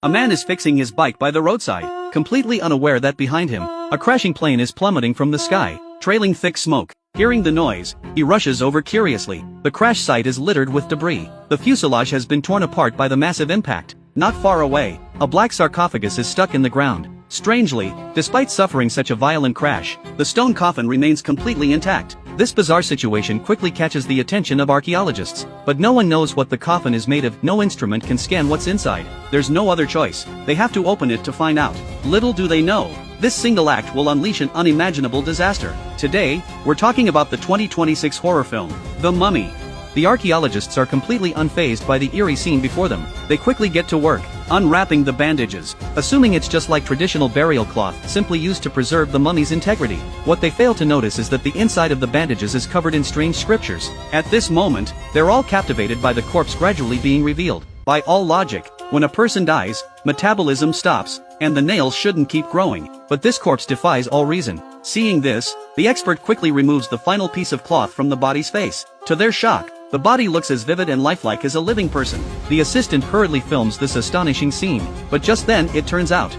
A man is fixing his bike by the roadside, completely unaware that behind him, a crashing plane is plummeting from the sky, trailing thick smoke. Hearing the noise, he rushes over curiously. The crash site is littered with debris. The fuselage has been torn apart by the massive impact. Not far away, a black sarcophagus is stuck in the ground. Strangely, despite suffering such a violent crash, the stone coffin remains completely intact. This bizarre situation quickly catches the attention of archaeologists, but no one knows what the coffin is made of. No instrument can scan what's inside. There's no other choice. They have to open it to find out. Little do they know, this single act will unleash an unimaginable disaster. Today, we're talking about the 2026 horror film, The Mummy. The archaeologists are completely unfazed by the eerie scene before them. They quickly get to work, unwrapping the bandages, assuming it's just like traditional burial cloth simply used to preserve the mummy's integrity. What they fail to notice is that the inside of the bandages is covered in strange scriptures. At this moment, they're all captivated by the corpse gradually being revealed. By all logic, when a person dies, metabolism stops, and the nails shouldn't keep growing. But this corpse defies all reason. Seeing this, the expert quickly removes the final piece of cloth from the body's face. To their shock, the body looks as vivid and lifelike as a living person. The assistant hurriedly films this astonishing scene, but just then it turns out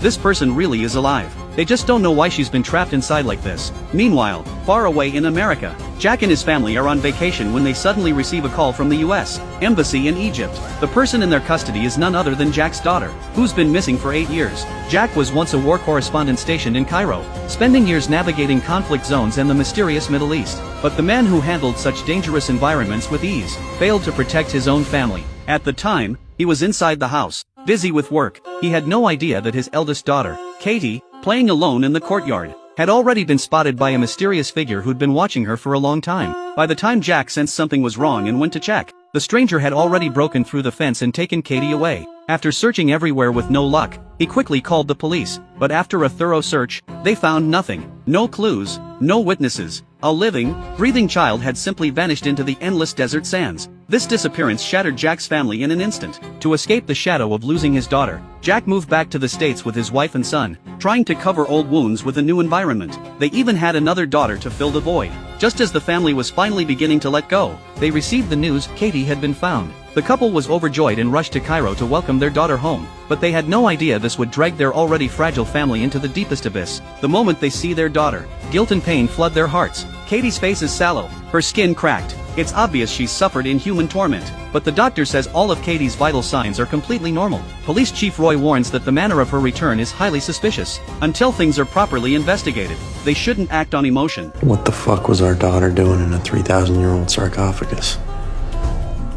this person really is alive. They just don't know why she's been trapped inside like this. Meanwhile, far away in America, Jack and his family are on vacation when they suddenly receive a call from the U.S. Embassy in Egypt. The person in their custody is none other than Jack's daughter, who's been missing for 8 years. Jack was once a war correspondent stationed in Cairo, spending years navigating conflict zones and the mysterious Middle East. But the man who handled such dangerous environments with ease failed to protect his own family. At the time, he was inside the house, busy with work. He had no idea that his eldest daughter, Katie, playing alone in the courtyard, had already been spotted by a mysterious figure who'd been watching her for a long time. By the time Jack sensed something was wrong and went to check, the stranger had already broken through the fence and taken Katie away. After searching everywhere with no luck, he quickly called the police, but after a thorough search, they found nothing. No clues, no witnesses. A living, breathing child had simply vanished into the endless desert sands. This disappearance shattered Jack's family in an instant. To escape the shadow of losing his daughter, Jack moved back to the States with his wife and son, trying to cover old wounds with a new environment. They even had another daughter to fill the void. Just as the family was finally beginning to let go, they received the news Katie had been found. The couple was overjoyed and rushed to Cairo to welcome their daughter home, but they had no idea this would drag their already fragile family into the deepest abyss. The moment they see their daughter, guilt and pain flood their hearts. Katie's face is sallow, her skin cracked. It's obvious she's suffered inhuman torment, but the doctor says all of Katie's vital signs are completely normal. Police Chief Roy warns that the manner of her return is highly suspicious. Until things are properly investigated, they shouldn't act on emotion. What the fuck was our daughter doing in a 3,000-year-old sarcophagus?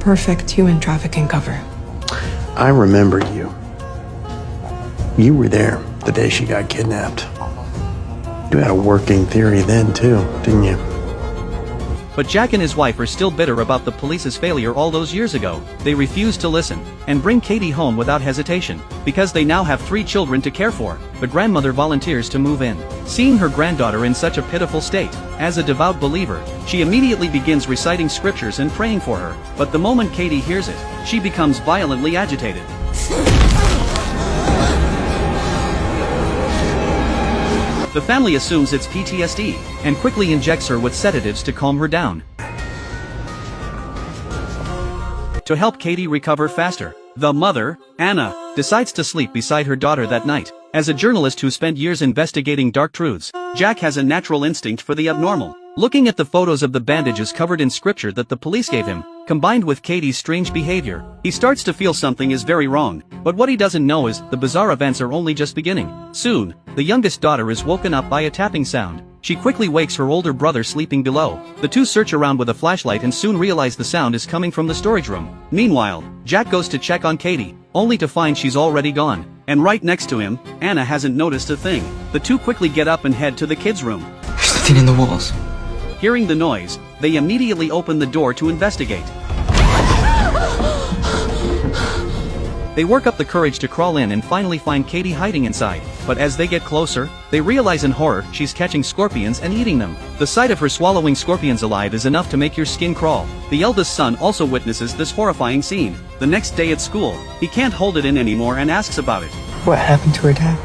Perfect human trafficking cover. I remember you. You were there the day she got kidnapped. You had a working theory then too, didn't you? But Jack and his wife are still bitter about the police's failure all those years ago. They refuse to listen and bring Katie home without hesitation. Because they now have 3 children to care for, the grandmother volunteers to move in. Seeing her granddaughter in such a pitiful state, as a devout believer, she immediately begins reciting scriptures and praying for her. But the moment Katie hears it, she becomes violently agitated. The family assumes it's PTSD, and quickly injects her with sedatives to calm her down. To help Katie recover faster, the mother, Anna, decides to sleep beside her daughter that night. As a journalist who spent years investigating dark truths, Jack has a natural instinct for the abnormal. Looking at the photos of the bandages covered in scripture that the police gave him, combined with Katie's strange behavior, he starts to feel something is very wrong. But what he doesn't know is, the bizarre events are only just beginning. Soon, the youngest daughter is woken up by a tapping sound. She quickly wakes her older brother sleeping below. The two search around with a flashlight and soon realize the sound is coming from the storage room. Meanwhile, Jack goes to check on Katie, only to find she's already gone. And right next to him, Anna hasn't noticed a thing. The two quickly get up and head to the kids' room. There's something in the walls. Hearing the noise, they immediately open the door to investigate. They work up the courage to crawl in and finally find Katie hiding inside. But as they get closer, they realize in horror she's catching scorpions and eating them. The sight of her swallowing scorpions alive is enough to make your skin crawl. The eldest son also witnesses this horrifying scene. The next day at school, he can't hold it in anymore and asks about it. What happened to her dad?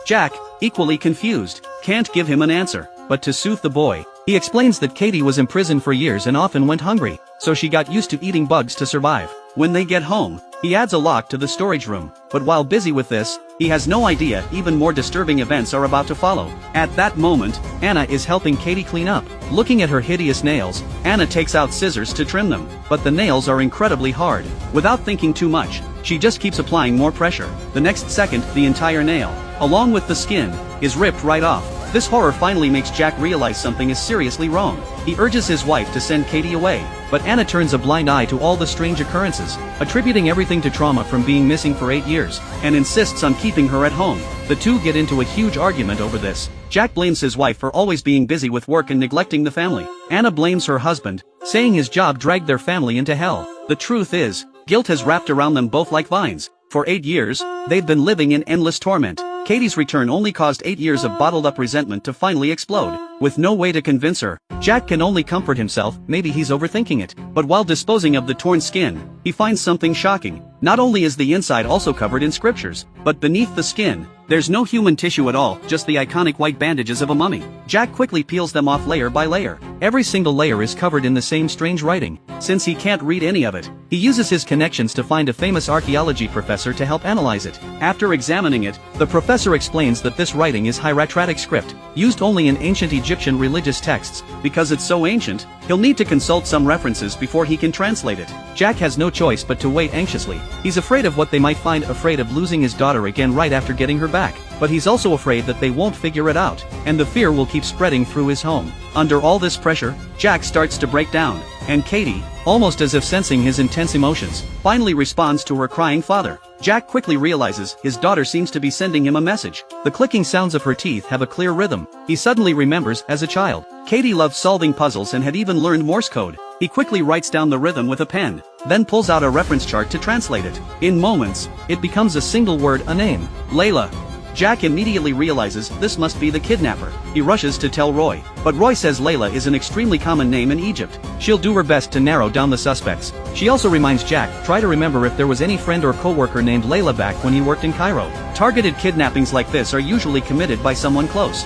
Jack, equally confused, can't give him an answer. But to soothe the boy, he explains that Katie was imprisoned for years and often went hungry, so she got used to eating bugs to survive. When they get home, he adds a lock to the storage room, but while busy with this, he has no idea even more disturbing events are about to follow. At that moment, Anna is helping Katie clean up. Looking at her hideous nails, Anna takes out scissors to trim them, but the nails are incredibly hard. Without thinking too much, she just keeps applying more pressure. The next second, the entire nail, along with the skin, is ripped right off. This horror finally makes Jack realize something is seriously wrong. He urges his wife to send Katie away, but Anna turns a blind eye to all the strange occurrences, attributing everything to trauma from being missing for 8 years, and insists on keeping her at home. The two get into a huge argument over this. Jack blames his wife for always being busy with work and neglecting the family. Anna blames her husband, saying his job dragged their family into hell. The truth is, guilt has wrapped around them both like vines. For 8 years, they've been living in endless torment. Katie's return only caused 8 years of bottled-up resentment to finally explode. With no way to convince her, Jack can only comfort himself, maybe he's overthinking it. But while disposing of the torn skin, he finds something shocking. Not only is the inside also covered in scriptures, but beneath the skin, there's no human tissue at all, just the iconic white bandages of a mummy. Jack quickly peels them off layer by layer. Every single layer is covered in the same strange writing. Since he can't read any of it, he uses his connections to find a famous archaeology professor to help analyze it. After examining it, the professor explains that this writing is hieratic script, used only in ancient Egyptian religious texts. Because it's so ancient, he'll need to consult some references before he can translate it. Jack has no choice but to wait anxiously. He's afraid of what they might find, afraid of losing his daughter again right after getting her back. But he's also afraid that they won't figure it out, and the fear will keep spreading through his home. Under all this pressure, Jack starts to break down, and Katie, almost as if sensing his intense emotions, finally responds to her crying father. Jack quickly realizes his daughter seems to be sending him a message. The clicking sounds of her teeth have a clear rhythm. He suddenly remembers, as a child, Katie loved solving puzzles and had even learned Morse code. He quickly writes down the rhythm with a pen, then pulls out a reference chart to translate it. In moments, it becomes a single word, a name, Layla. Jack immediately realizes this must be the kidnapper. He rushes to tell Roy, but Roy says Layla is an extremely common name in Egypt. She'll do her best to narrow down the suspects. She also reminds Jack, try to remember if there was any friend or co-worker named Layla back when he worked in Cairo. Targeted kidnappings like this are usually committed by someone close.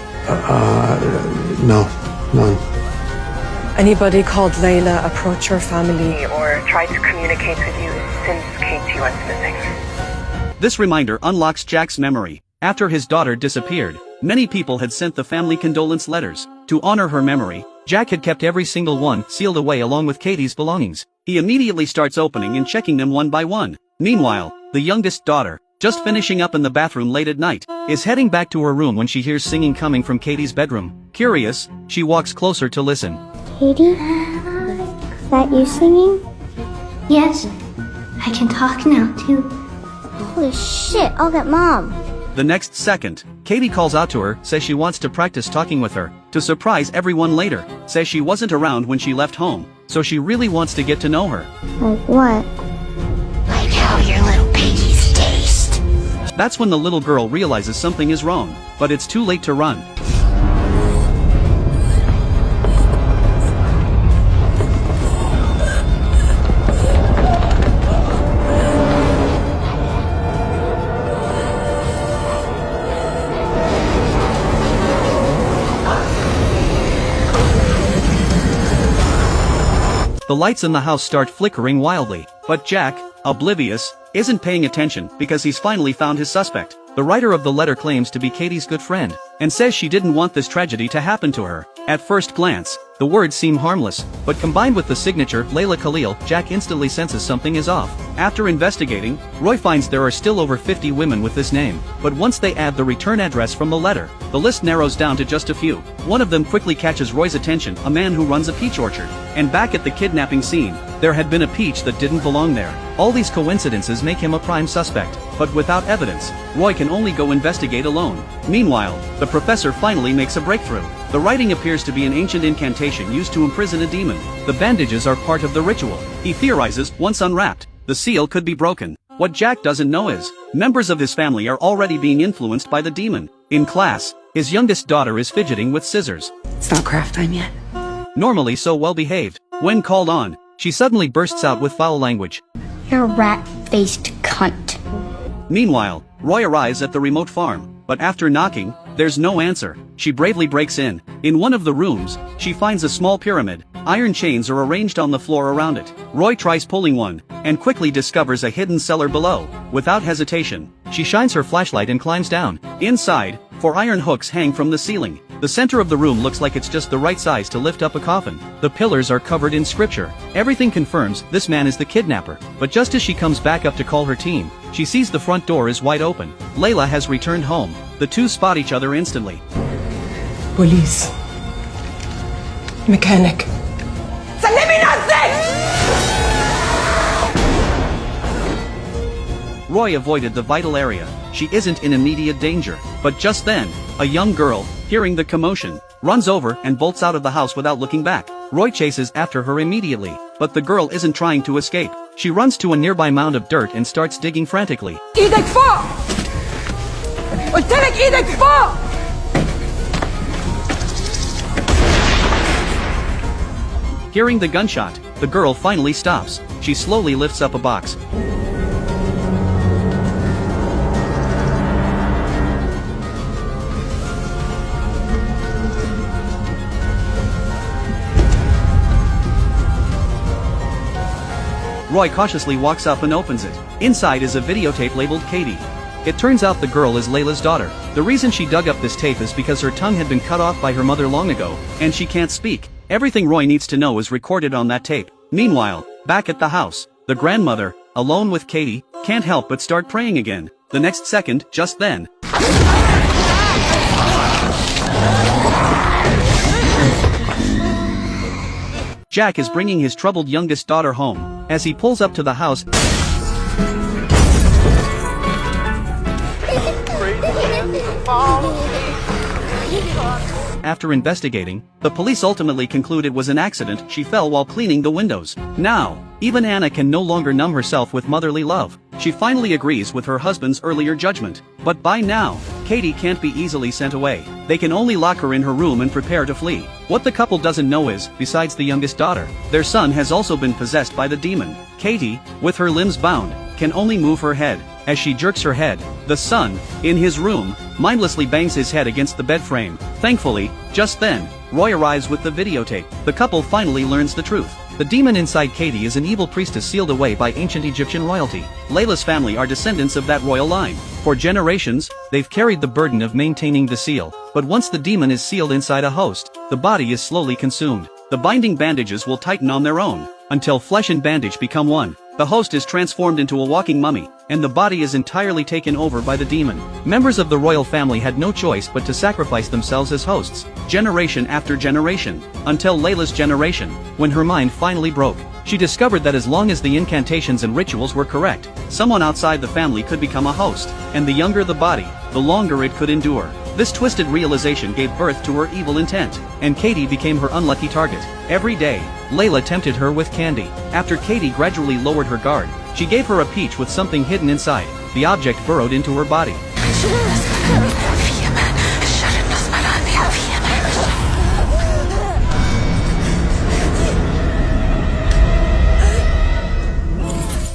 No. Anybody called Layla approach your family? Or tried to communicate with you since Katie went missing? This reminder unlocks Jack's memory. After his daughter disappeared, many people had sent the family condolence letters. To honor her memory, Jack had kept every single one sealed away along with Katie's belongings. He immediately starts opening and checking them one by one. Meanwhile, the youngest daughter, just finishing up in the bathroom late at night, is heading back to her room when she hears singing coming from Katie's bedroom. Curious, she walks closer to listen. Katie? Is that you singing? Yes, I can talk now too. Holy shit, I'll get Mom. The next second, Katie calls out to her, says she wants to practice talking with her, to surprise everyone later, says she wasn't around when she left home, so she really wants to get to know her. Like what? Like how your little piggies taste. That's when the little girl realizes something is wrong, but it's too late to run. The lights in the house start flickering wildly, but Jack, oblivious, isn't paying attention because he's finally found his suspect. The writer of the letter claims to be Katie's good friend, and says she didn't want this tragedy to happen to her. At first glance, the words seem harmless, but combined with the signature, Layla Khalil, Jack instantly senses something is off. After investigating, Roy finds there are still over 50 women with this name, but once they add the return address from the letter, the list narrows down to just a few. One of them quickly catches Roy's attention, a man who runs a peach orchard. And back at the kidnapping scene, there had been a peach that didn't belong there. All these coincidences make him a prime suspect, but without evidence, Roy can only go investigate alone. Meanwhile, the professor finally makes a breakthrough. The writing appears to be an ancient incantation used to imprison a demon. The bandages are part of the ritual. He theorizes, once unwrapped, the seal could be broken. What Jack doesn't know is, members of his family are already being influenced by the demon. In class, his youngest daughter is fidgeting with scissors. It's not craft time yet. Normally so well behaved, when called on, she suddenly bursts out with foul language. You're a rat-faced cunt. Meanwhile, Roy arrives at the remote farm, but after knocking, There's no answer. She bravely breaks in. In one of the rooms, she finds a small pyramid. Iron chains are arranged on the floor around it. Roy tries pulling one, and quickly discovers a hidden cellar below. Without hesitation, she shines her flashlight and climbs down. Inside, 4 iron hooks hang from the ceiling. The center of the room looks like it's just the right size to lift up a coffin. The pillars are covered in scripture. Everything confirms this man is the kidnapper. But just as she comes back up to call her team, she sees the front door is wide open. Layla has returned home. The two spot each other instantly. Police. Mechanic. Roy avoided the vital area. She isn't in immediate danger. But just then, a young girl, hearing the commotion, runs over and bolts out of the house without looking back. Roy chases after her immediately, but the girl isn't trying to escape. She runs to a nearby mound of dirt and starts digging frantically. ايدك فوق! قلت لك ايدك فوق! Hearing the gunshot, the girl finally stops. She slowly lifts up a box. Roy cautiously walks up and opens it. Inside is a videotape labeled Katie. It turns out the girl is Layla's daughter. The reason she dug up this tape is because her tongue had been cut off by her mother long ago, and she can't speak. Everything Roy needs to know is recorded on that tape. Meanwhile, back at the house, the grandmother, alone with Katie, can't help but start praying again. The next second, just then, Jack is bringing his troubled youngest daughter home. As he pulls up to the house, after investigating, the police ultimately conclude it was an accident. She fell while cleaning the windows. Now, even Anna can no longer numb herself with motherly love. She finally agrees with her husband's earlier judgment. But by now, Katie can't be easily sent away. They can only lock her in her room and prepare to flee. What the couple doesn't know is, besides the youngest daughter, their son has also been possessed by the demon. Katie, with her limbs bound, can only move her head. As she jerks her head, the son, in his room, mindlessly bangs his head against the bed frame. Thankfully, just then, Roy arrives with the videotape. The couple finally learns the truth. The demon inside Katie is an evil priestess sealed away by ancient Egyptian royalty. Layla's family are descendants of that royal line. For generations, they've carried the burden of maintaining the seal. But once the demon is sealed inside a host, the body is slowly consumed. The binding bandages will tighten on their own, until flesh and bandage become one. The host is transformed into a walking mummy, and the body is entirely taken over by the demon. Members of the royal family had no choice but to sacrifice themselves as hosts, generation after generation, until Layla's generation, when her mind finally broke. She discovered that as long as the incantations and rituals were correct, someone outside the family could become a host, and the younger the body, the longer it could endure. This twisted realization gave birth to her evil intent, and Katie became her unlucky target. Every day, Layla tempted her with candy. After Katie gradually lowered her guard, she gave her a peach with something hidden inside. The object burrowed into her body.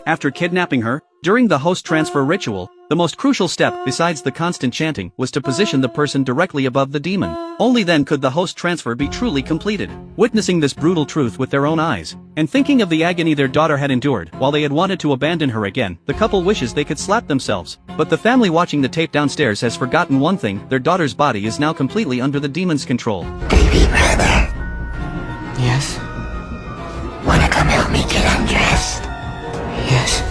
After kidnapping her, during the host transfer ritual, the most crucial step, besides the constant chanting, was to position the person directly above the demon. Only then could the host transfer be truly completed. Witnessing this brutal truth with their own eyes, and thinking of the agony their daughter had endured while they had wanted to abandon her again, the couple wishes they could slap themselves. But the family watching the tape downstairs has forgotten one thing: their daughter's body is now completely under the demon's control. Baby brother, Yes? wanna come help me get undressed? Yes.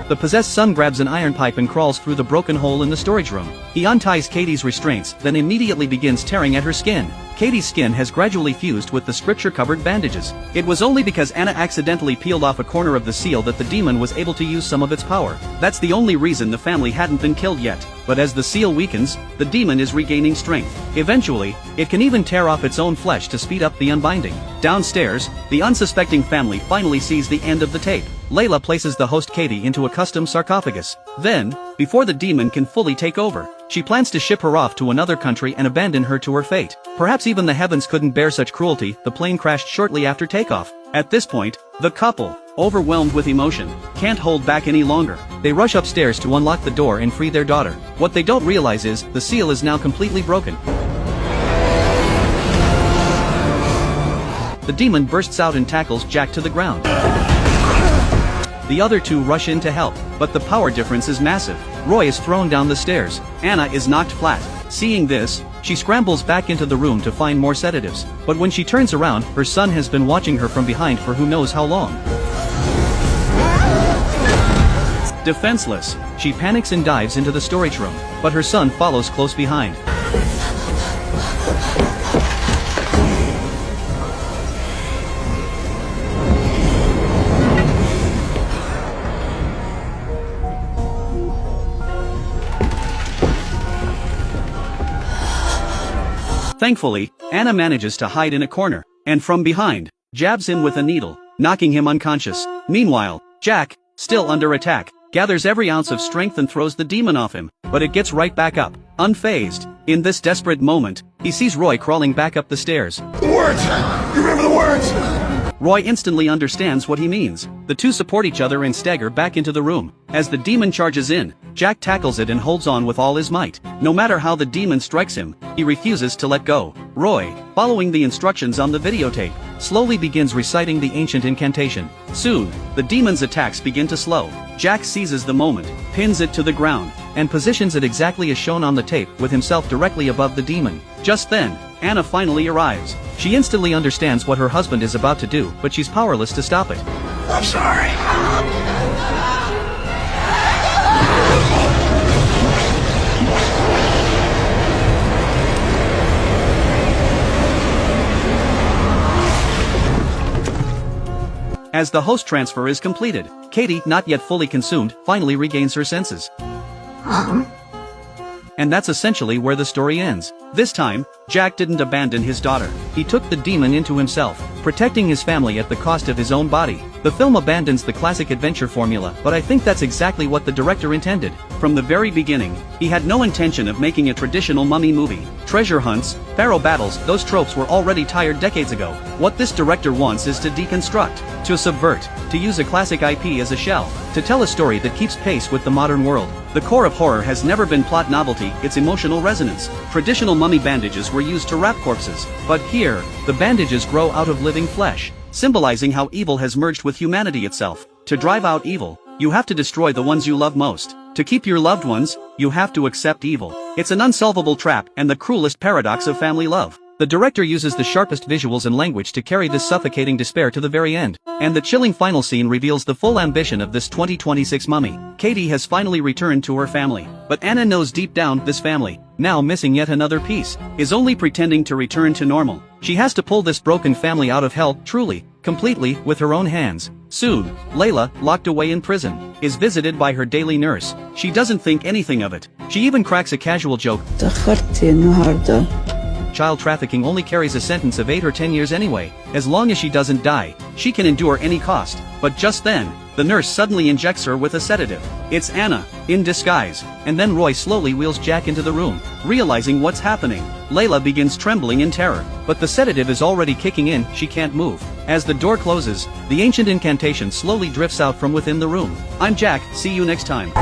The possessed son grabs an iron pipe and crawls through the broken hole in the storage room. He unties Katie's restraints, then immediately begins tearing at her skin. Katie's skin has gradually fused with the scripture-covered bandages. It was only because Anna accidentally peeled off a corner of the seal that the demon was able to use some of its power. That's the only reason the family hadn't been killed yet. But as the seal weakens, the demon is regaining strength. Eventually, it can even tear off its own flesh to speed up the unbinding. Downstairs, the unsuspecting family finally sees the end of the tape. Layla places the host Katie into a custom sarcophagus. Then, before the demon can fully take over, she plans to ship her off to another country and abandon her to her fate. Perhaps even the heavens couldn't bear such cruelty. The plane crashed shortly after takeoff. At this point, the couple, overwhelmed with emotion, can't hold back any longer. They rush upstairs to unlock the door and free their daughter. What they don't realize is, the seal is now completely broken. The demon bursts out and tackles Jack to the ground. The other two rush in to help, but the power difference is massive. Roy is thrown down the stairs. Anna is knocked flat. Seeing this, she scrambles back into the room to find more sedatives. But when she turns around, her son has been watching her from behind for who knows how long. Defenseless, she panics and dives into the storage room, but her son follows close behind. Thankfully, Anna manages to hide in a corner, and from behind, jabs him with a needle, knocking him unconscious. Meanwhile, Jack, still under attack, gathers every ounce of strength and throws the demon off him, but it gets right back up, unfazed. In this desperate moment, he sees Roy crawling back up the stairs. The words! You remember the words? Roy instantly understands what he means. The two support each other and stagger back into the room. As the demon charges in, Jack tackles it and holds on with all his might. No matter how the demon strikes him, he refuses to let go. Roy, following the instructions on the videotape, slowly begins reciting the ancient incantation. Soon, the demon's attacks begin to slow. Jack seizes the moment, pins it to the ground, and positions it exactly as shown on the tape, with himself directly above the demon. Just then, Anna finally arrives. She instantly understands what her husband is about to do, but she's powerless to stop it. I'm sorry. As the host transfer is completed, Katie, not yet fully consumed, finally regains her senses. And that's essentially where the story ends. This time, Jack didn't abandon his daughter. He took the demon into himself, protecting his family at the cost of his own body. The film abandons the classic adventure formula, but I think that's exactly what the director intended. From the very beginning, he had no intention of making a traditional mummy movie. Treasure hunts, pharaoh battles, those tropes were already tired decades ago. What this director wants is to deconstruct, to subvert, to use a classic IP as a shell, to tell a story that keeps pace with the modern world. The core of horror has never been plot novelty, it's emotional resonance. Traditional mummy bandages were used to wrap corpses, but here, the bandages grow out of living flesh, symbolizing how evil has merged with humanity itself. To drive out evil, you have to destroy the ones you love most. To keep your loved ones, you have to accept evil. It's an unsolvable trap and the cruelest paradox of family love. The director uses the sharpest visuals and language to carry this suffocating despair to the very end. And the chilling final scene reveals the full ambition of this 2026 mummy. Katie has finally returned to her family. But Anna knows deep down this family, now missing yet another piece, is only pretending to return to normal. She has to pull this broken family out of hell, truly, completely, with her own hands. Soon, Layla, locked away in prison, is visited by her daily nurse. She doesn't think anything of it. She even cracks a casual joke. Child trafficking only carries a sentence of 8 or 10 years anyway. As long as she doesn't die, she can endure any cost. But just then, the nurse suddenly injects her with a sedative. It's Anna, in disguise, and then Roy slowly wheels Jack into the room. Realizing what's happening, Layla begins trembling in terror, but the sedative is already kicking in, she can't move. As the door closes, the ancient incantation slowly drifts out from within the room. I'm Jack, see you next time.